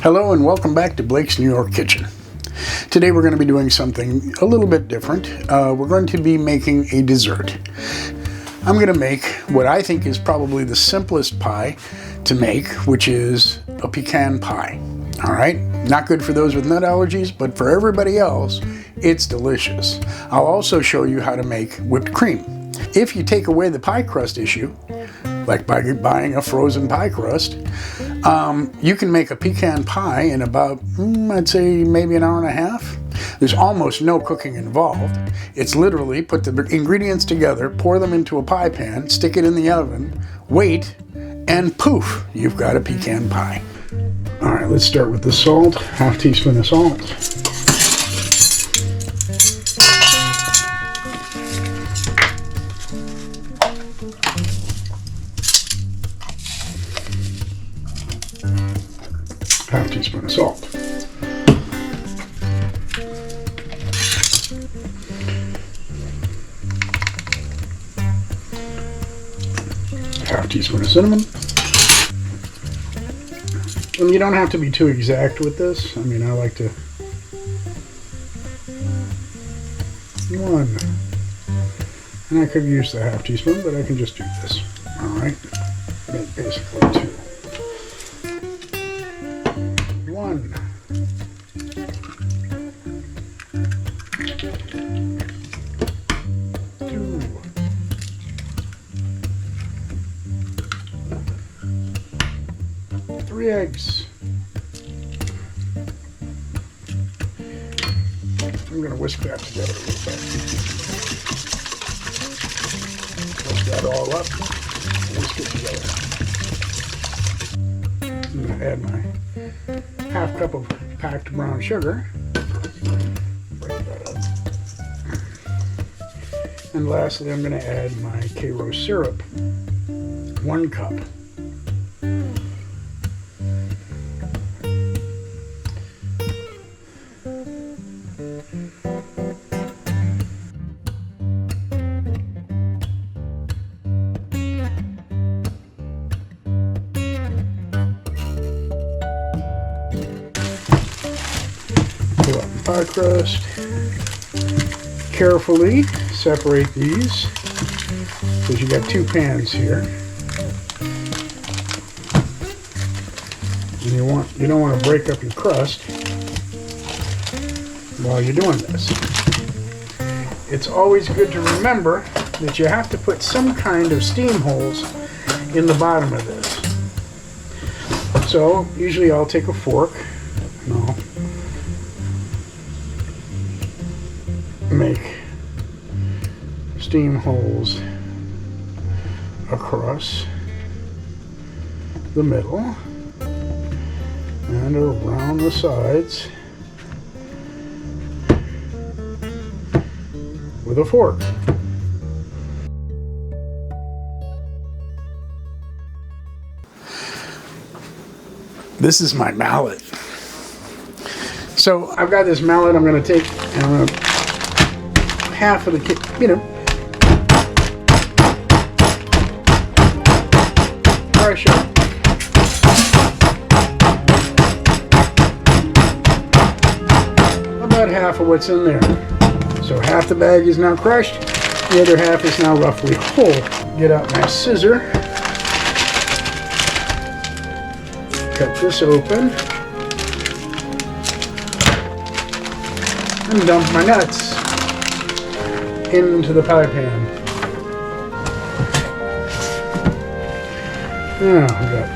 Hello and welcome back to Blake's New York Kitchen. Today we're going to be doing something a little bit different. We're going to be making a dessert. I'm going to make what I think is probably the simplest pie to make, which is a pecan pie. All right, not good for those with nut allergies, but for everybody else, it's delicious. I'll also show you how to make whipped cream. If you take away the pie crust issue, like by buying a frozen pie crust, you can make a pecan pie in about, I'd say maybe an hour and a half. There's almost no cooking involved. It's literally put the ingredients together, pour them into a pie pan, stick it in the oven, wait, and poof, you've got a pecan pie. All right, let's start with the salt, half teaspoon of salt. Half teaspoon of salt. Half teaspoon of cinnamon. And you don't have to be too exact with this. I mean, I like to... 1. And I could use the half teaspoon, but I can just do this. All right. Make basically 2. 1. 2. 3 eggs. I'm going to whisk that together a little bit. Whisk that all up. Whisk it together. I'm going to add my half cup of packed brown sugar. Break that up. And lastly, I'm going to add my Karo syrup. 1 cup. Pull out the pie crust. Carefully separate these because you got 2 pans here, and you don't want to break up your crust while you're doing this. It's always good to remember that you have to put some kind of steam holes in the bottom of this. So usually I'll take a fork and I'll make steam holes across the middle and around the sides with a fork. This is my mallet. So I've got this mallet I'm going to take and I'm going to half of the, crush up. About half of what's in there. So half the bag is now crushed, the other half is now roughly whole. Get out my scissor, cut this open, and dump my nuts into the pie pan. Now we got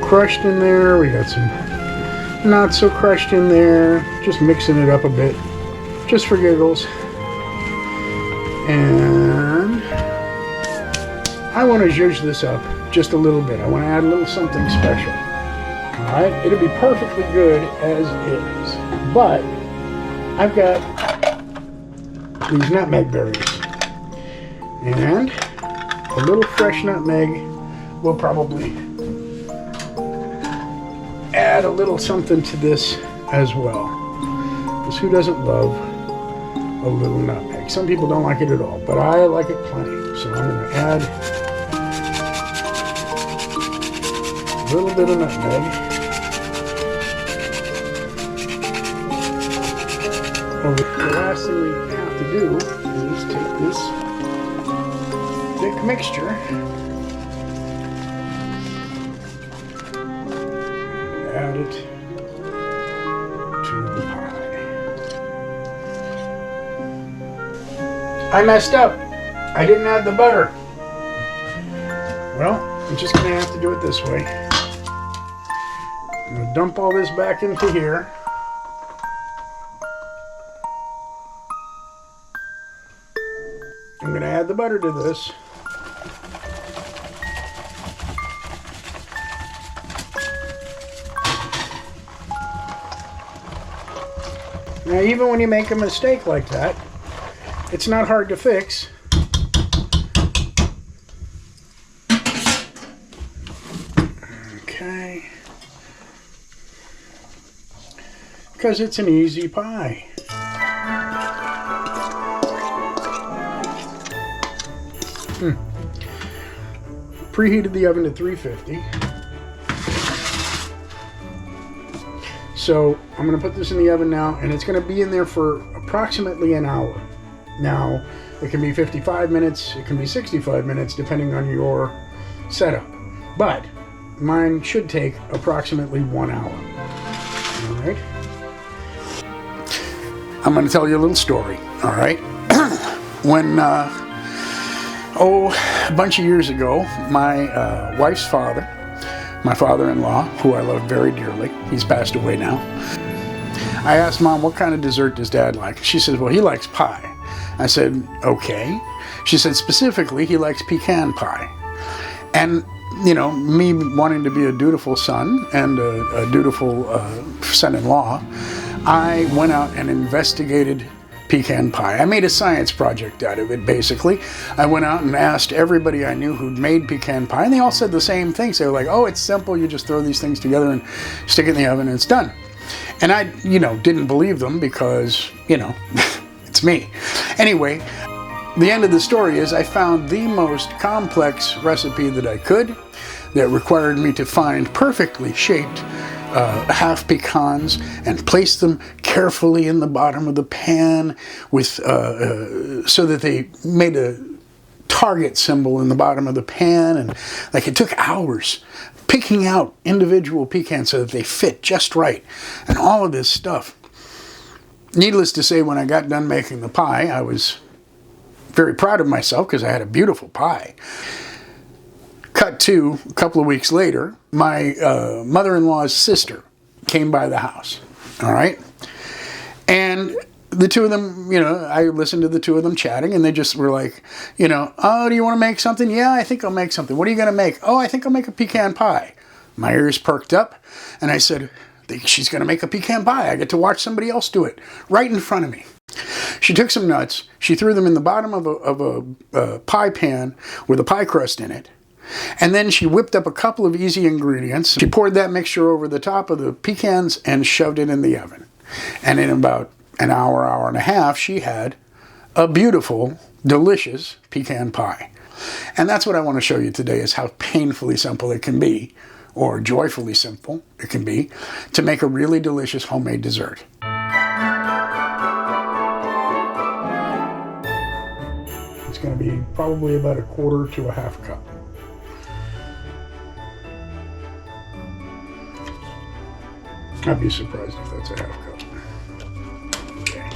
crushed in there, we got some not so crushed in there, just mixing it up a bit, just for giggles. And I want to zhuzh this up just a little bit. I want to add a little something special. Alright, it'll be perfectly good as is. But I've got these nutmeg berries, and a little fresh nutmeg will probably add a little something to this as well, because who doesn't love a little nutmeg? Some people don't like it at all, but I like it plenty. So I'm going to add a little bit of nutmeg. The last thing we have to do is take this thick mixture and add it to the pie. I messed up. I didn't add the butter. Well, I'm just going to have to do it this way. I'm going to dump all this back into here. I'm going to add the butter to this. Now, even when you make a mistake like that, it's not hard to fix. Okay. Because it's an easy pie. Preheated the oven to 350. So I'm going to put this in the oven now, and it's going to be in there for approximately an hour. Now, it can be 55 minutes, it can be 65 minutes, depending on your setup. But mine should take approximately 1 hour. All right. I'm going to tell you a little story. All right. When a bunch of years ago, my wife's father, my father-in-law, who I love very dearly, he's passed away now. I asked Mom, what kind of dessert does Dad like? She said, well, he likes pie. I said, okay. She said, specifically, he likes pecan pie. And, you know, me wanting to be a dutiful son and a dutiful son-in-law, I went out and investigated pecan pie. I made a science project out of it, basically. I went out and asked everybody I knew who'd made pecan pie, and they all said the same things. They were like, oh, it's simple. You just throw these things together and stick it in the oven and it's done. And I, you know, didn't believe them because, you know, it's me. Anyway, the end of the story is I found the most complex recipe that I could that required me to find perfectly shaped half pecans and place them carefully in the bottom of the pan with so that they made a target symbol in the bottom of the pan, and like it took hours picking out individual pecans so that they fit just right, and all of this stuff. Needless to say, when I got done making the pie, I was very proud of myself because I had a beautiful pie. Cut to a couple of weeks later, my mother-in-law's sister came by the house, all right? And the two of them, you know, I listened to the two of them chatting, and they just were like, you know, oh, do you want to make something? Yeah, I think I'll make something. What are you going to make? Oh, I think I'll make a pecan pie. My ears perked up, and I said, she's going to make a pecan pie. I get to watch somebody else do it right in front of me. She took some nuts. She threw them in the bottom of a pie pan with a pie crust in it. And then she whipped up a couple of easy ingredients. She poured that mixture over the top of the pecans and shoved it in the oven. And in about an hour, hour and a half, she had a beautiful, delicious pecan pie. And that's what I want to show you today, is how painfully simple it can be, or joyfully simple it can be, to make a really delicious homemade dessert. It's going to be probably about a quarter to a half cup. I'd be surprised if that's a half cup. Okay.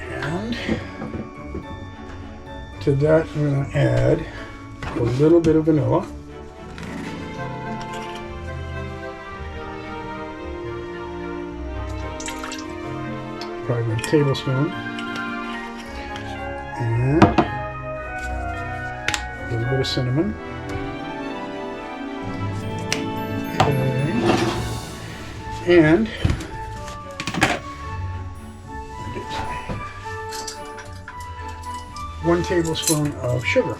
And to that, I'm going to add a little bit of vanilla. Probably a tablespoon. And a little bit of cinnamon. And 1 tablespoon of sugar.